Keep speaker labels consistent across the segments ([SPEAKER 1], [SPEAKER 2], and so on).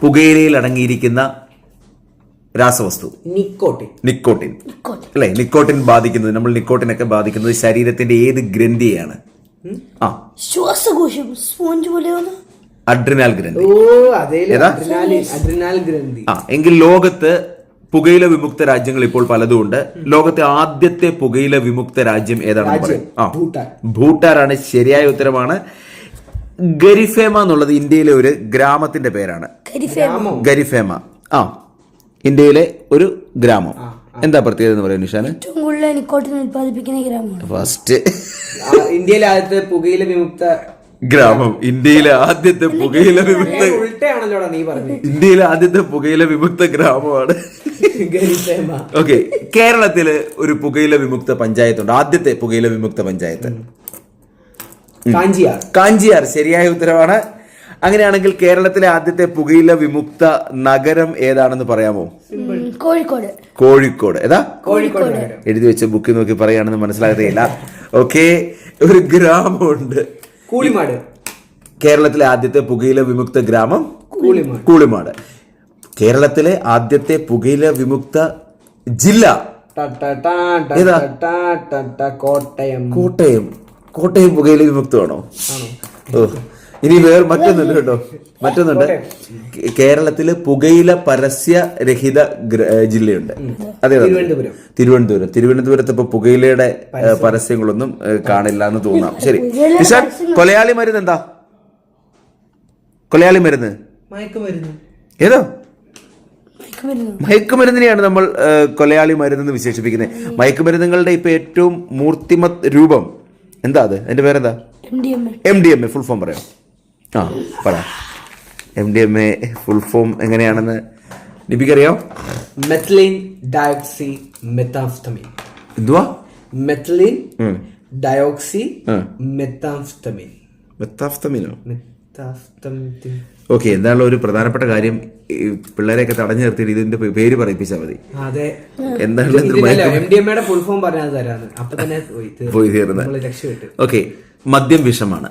[SPEAKER 1] പുകയിലയിൽ അടങ്ങിയിരിക്കുന്ന രാസവസ്തു? നിക്കോട്ടിൻ അല്ലെ? നിക്കോട്ടിൻ ബാധിക്കുന്നത്, നമ്മൾ നിക്കോട്ടിനൊക്കെ ബാധിക്കുന്നത് ശരീരത്തിന്റെ ഏത് ഗ്രന്ഥിയാണ്?
[SPEAKER 2] ശ്വാസകോശം, സ്പോഞ്ച് പോലെയാണ്.
[SPEAKER 1] അഡ്രിനാൽ ഗ്രന്ഥി. എങ്കിൽ ലോകത്ത് പുകയില വിമുക്ത രാജ്യങ്ങൾ ഇപ്പോൾ പലതും ഉണ്ട്. ലോകത്തെ ആദ്യത്തെ പുകയില വിമുക്ത രാജ്യം ഏതാണെന്ന് പറയും? ഭൂട്ടാനാണ്. ശരിയായ ഉത്തരമാണ്. ഗരിഫേമ എന്നുള്ളത് ഇന്ത്യയിലെ ഒരു ഗ്രാമത്തിന്റെ പേരാണ്. ഗരിഫേമ ഇന്ത്യയിലെ ഒരു ഗ്രാമം. എന്താ പ്രത്യേകത എന്ന് പറയുന്നത് നിഷാന്?
[SPEAKER 2] ഏറ്റവും കൂടുതൽ നിക്കോട്ടിൻ ഉൽപ്പാദിപ്പിക്കുന്ന ഗ്രാമമാണ്.
[SPEAKER 1] ഫസ്റ്റ്
[SPEAKER 3] ഇന്ത്യയിലെ ആദ്യത്തെ പുകയില വിമുക്ത
[SPEAKER 1] ഗ്രാമം. ഇന്ത്യയിലെ ആദ്യത്തെ പുകയില വിമുക്ത, ഇന്ത്യയിലെ ആദ്യത്തെ പുകയില വിമുക്ത ഗ്രാമമാണ്. ഓക്കെ, കേരളത്തില് ഒരു പുകയില വിമുക്ത പഞ്ചായത്തുണ്ട്. ആദ്യത്തെ പുകയില വിമുക്ത പഞ്ചായത്ത് കാഞ്ചിയാർ. ശരിയായ ഉത്തരവാണ്. അങ്ങനെയാണെങ്കിൽ കേരളത്തിലെ ആദ്യത്തെ പുകയില വിമുക്ത നഗരം ഏതാണെന്ന് പറയാമോ? കോഴിക്കോട്. ഏതാ? കോഴിക്കോട്. എഴുതി വെച്ച ബുക്ക് നോക്കി പറയുകയാണെന്ന് മനസ്സിലാകത്തേയില്ല. ഓക്കെ, ഒരു ഗ്രാമമുണ്ട്
[SPEAKER 3] കൂളിമാട്.
[SPEAKER 1] കേരളത്തിലെ ആദ്യത്തെ പുകയില വിമുക്ത ഗ്രാമം കൂളിമാട്. കേരളത്തിലെ ആദ്യത്തെ പുകയില വിമുക്ത ജില്ല ഏതാ? കോട്ടയം പുകയില വിമുക്തമാണോ? ഇനി വേറെ മറ്റൊന്നുണ്ട് കേട്ടോ, മറ്റൊന്നുണ്ട്. കേരളത്തില് പുകയില പരസ്യരഹിത ജില്ലയുണ്ട്. അതെ, തിരുവനന്തപുരത്ത് ഇപ്പൊ പുകയിലയുടെ പരസ്യങ്ങളൊന്നും കാണില്ല എന്ന് തോന്നാം. ശരി നിഷാൻ, കൊലയാളി മരുന്ന് എന്താ? കൊലയാളി മരുന്ന് ഏതോ? മയക്കുമരുന്നിനെയാണ് നമ്മൾ കൊലയാളി മരുന്ന് വിശേഷിപ്പിക്കുന്നത്. മയക്കുമരുന്നുകളുടെ ഇപ്പൊ ഏറ്റവും മൂർത്തിമത് രൂപം എന്താ? അത് അതിന്റെ പേരെന്താ? MDMA. ഫുൾ ഫോം പറയാം. പറ. MDMA ഫുൾ ഫോം എങ്ങനെയാണെന്ന് നിബിക്കറിയോ?
[SPEAKER 3] Methylene dioxy methamphetamine.
[SPEAKER 1] എന്തുവാ?
[SPEAKER 3] Methylene dioxy methamphetamine.
[SPEAKER 1] മെത്താംഫെറ്റമിനോ? ഓക്കെ, എന്താണല്ലോ ഒരു പ്രധാനപ്പെട്ട കാര്യം, പിള്ളേരെയൊക്കെ തടഞ്ഞു നിർത്തിയിട്ട് ഇതിന്റെ പേര് പറയിപ്പിച്ചാൽ മതി.
[SPEAKER 3] MDMA ഫുൾ ഫോം പറഞ്ഞാൽ
[SPEAKER 1] പോയി തീർന്നത്. ഓക്കെ, മദ്യം വിഷമാണ്,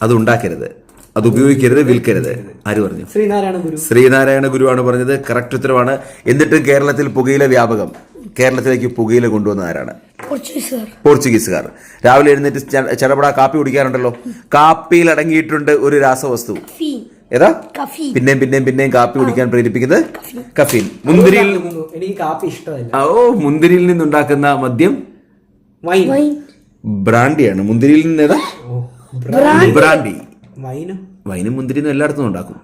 [SPEAKER 1] അത് ഉണ്ടാക്കരുത്, അത് ഉപയോഗിക്കരുത്, വിൽക്കരുത്. ആര് പറഞ്ഞു? ശ്രീനാരായണ ഗുരുവാണ് പറഞ്ഞത്. കറക്റ്റ് ഉത്തരവാണ്. എന്നിട്ടും കേരളത്തിൽ പുകയില വ്യാപകം. കേരളത്തിലേക്ക് പുകയില കൊണ്ടുവന്ന ആരാണ്? പോർച്ചുഗീസുകാർ. രാവിലെ എഴുന്നേറ്റ് ചടപട കാപ്പി കുടിക്കാറുണ്ടല്ലോ. കാപ്പിയിൽ അടങ്ങിയിട്ടുണ്ട് ഒരു രാസവസ്തു. ഏതാ? പിന്നെയും കാപ്പി കുടിക്കാൻ പ്രേരിപ്പിക്കുന്നത് കഫീൻ. മുന്തിരിയിൽ,
[SPEAKER 3] എനിക്ക് കാപ്പി ഇഷ്ടമല്ല.
[SPEAKER 1] മുന്തിരിയിൽ നിന്നുണ്ടാക്കുന്ന മദ്യം ബ്രാൻഡിയാണ്. മുന്തിരിയിൽ നിന്ന് ഏതാ? ബ്രാൻഡി. വൈനും മുന്തിരിന്നും എല്ലായിടത്തും ഉണ്ടാക്കും.